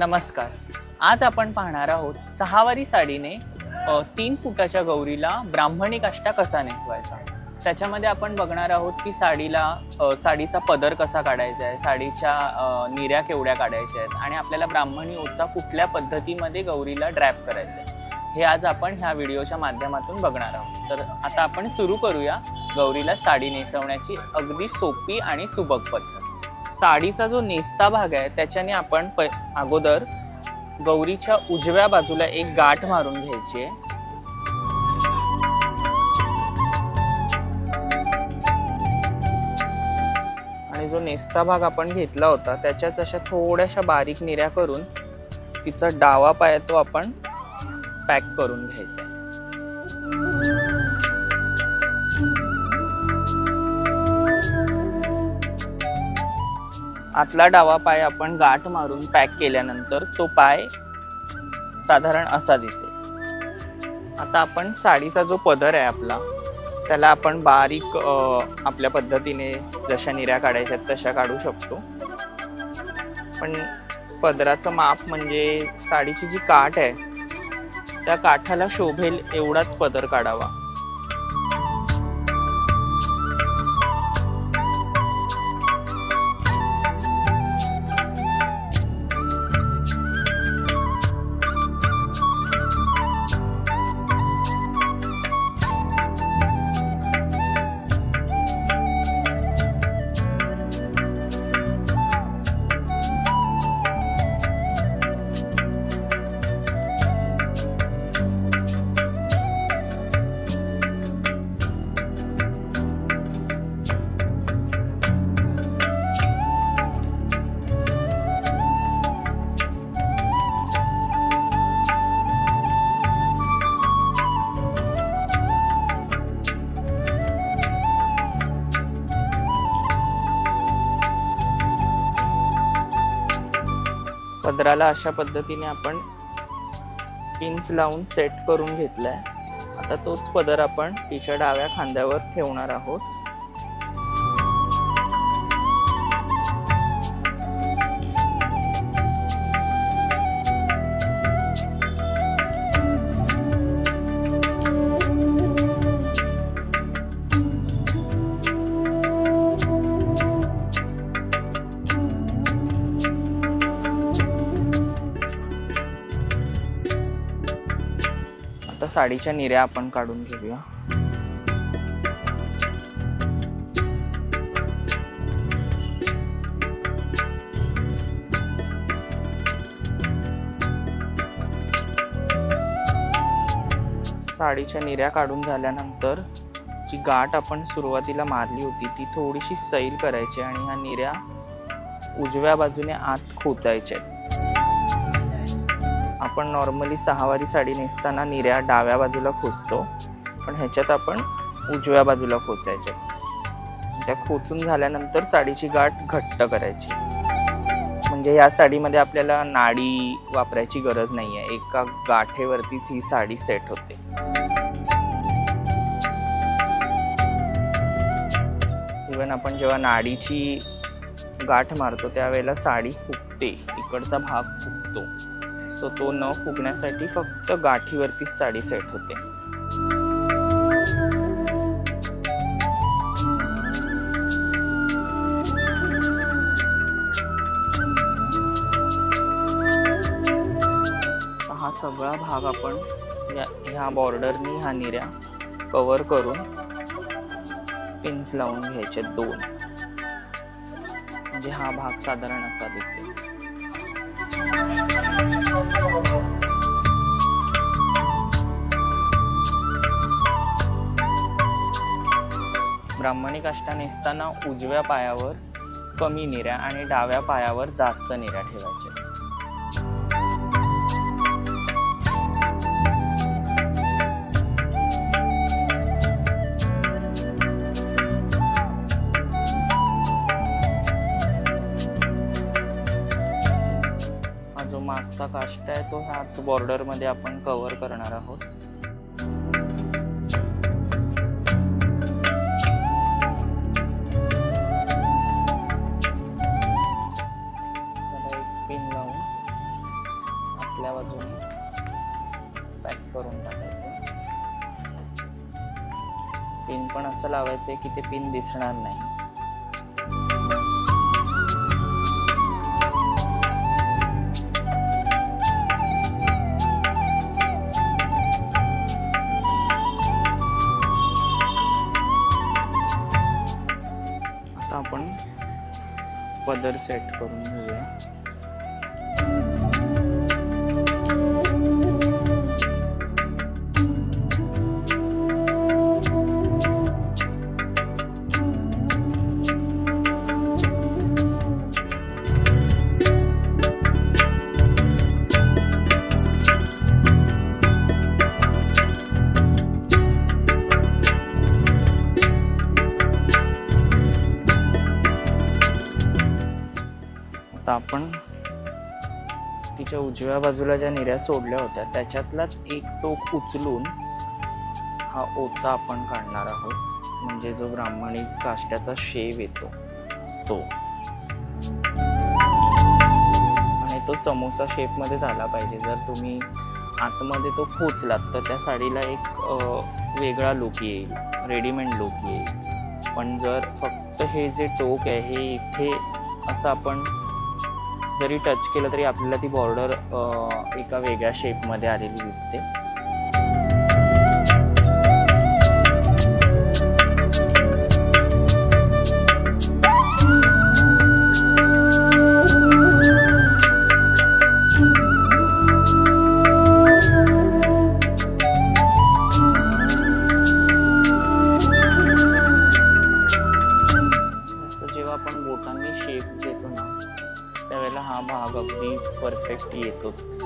नमस्कार. आज आपण पाहणार आहोत सहावारी साडीने 3 फुटाच्या गौरीला ब्राह्मणी काष्टा कसा नेसवायचा. त्याच्यामध्ये आपण बघणार आहोत की साडीचा पदर कसा काढायचा आहे, साडीच्या निऱ्या केवढ्या काढायच्या आहेत आणि आपल्याला ब्राह्मणी ओचा कुठल्या पद्धतीमध्ये गौरीला ड्रॅप करायचा आहे हे आज आपण ह्या व्हिडिओच्या माध्यमातून बघणार आहोत. तर आता आपण सुरू करूया गौरीला साडी नेसवण्याची अगदी सोपी आणि सुबक पद्धत. साडीचा जो नेसता भाग आहे त्याच्याने आपण अगोदर गौरीच्या उजव्या बाजूला एक गाठ मारून घ्यायची आहे. आणि जो नेसता भाग आपण घेतला होता त्याच्याच अशा थोड्याशा बारीक निऱ्या करून तिचा डावा पाय तो आपण पॅक करून घ्यायचा. आतला डावा पाय आपण गाठ मारून पॅक केल्यानंतर तो पाय साधारण असा दिसेल. आता आपण साडीचा जो पदर आहे आपला त्याला आपण बारीक आपल्या पद्धतीने जशा निऱ्या काढायच्या तशा काढू शकतो. पण पदराचं माप म्हणजे साडीची जी काठ आहे त्या काठाला शोभेल एवढाच पदर काढावा. पदराला अशा पद्धतीने आपण पिन्स लावून सेट करून घेतलाय. आता तोच पदर आपण तिच्या डाव्या खांद्यावर ठेवणार आहोत. साडीच्या निऱ्या आपण काढून घेऊया. साडीच्या निऱ्या काढून झाल्यानंतर जी गाठ आपण सुरुवातीला मारली होती ती थोडीशी सैल करायची आणि ह्या निऱ्या उजव्या बाजूने आत खोचायच्या. आपण नॉर्मली सहावारी साडी नेसताना निऱ्या डाव्या बाजूला खोचतो, पण ह्याच्यात आपण उजव्या बाजूला खोचायच्या. त्या खोचून झाल्यानंतर साडीची गाठ घट्ट करायची. म्हणजे या साडीमध्ये आपल्याला नाडी वापरायची गरज नाही आहे, एका गाठेवरतीच ही साडी सेट होते. इव्हन आपण जेव्हा नाडीची गाठ मारतो त्यावेळेला साडी फुगते, इकडचा भाग फुगतो. सो तो न फुगण्यासाठी फक्त गाठीवरती साडी सेट होते. हा सगळा भाग आपण ह्या बॉर्डरनी ह्या निऱ्या कव्हर करून पिन्स लावून घ्यायचे 2. म्हणजे हा भाग साधारण असा दिसेल. ब्राह्मणी काष्टा नेसताना उजव्या पायावर कमी निऱ्या आणि डाव्या पायावर जास्त निऱ्या ठेवायच्या. हा जो मागचा काष्टा आहे तो ह्याच बॉर्डर मध्ये आपण कव्हर करणार आहोत. करून टाकायचं. पिन पण असं लावायचंय की ते पिन दिसणार नाही. आता आपण पदर सेट करून घेऊया. आपण तिच्या उजव्या बाजूला ज्या निऱ्या सोडल्या होत्या त्याच्यातलाच एक टोक उचलून हा ओचा आपण काढणार आहोत, म्हणजे जो ब्राह्मणी काष्ट्याचा शेव येतो तो, आणि तो समोसा शेप मध्ये झाला पाहिजे. जर तुम्ही आतमध्ये तो खोचलात तर त्या साडीला एक वेगळा लुक येईल, रेडीमेड लुक येईल. पण जर फक्त हे जे टोक आहे हे इथे असं आपण जरी टच केलं तरी आपल्याला ती बॉर्डर एका वेगळ्या शेपमध्ये आलेली दिसते. जेव्हा आपण बोटांनी शेप देतो ना त्यावेळेला हा भाग अगदी परफेक्ट येतोच.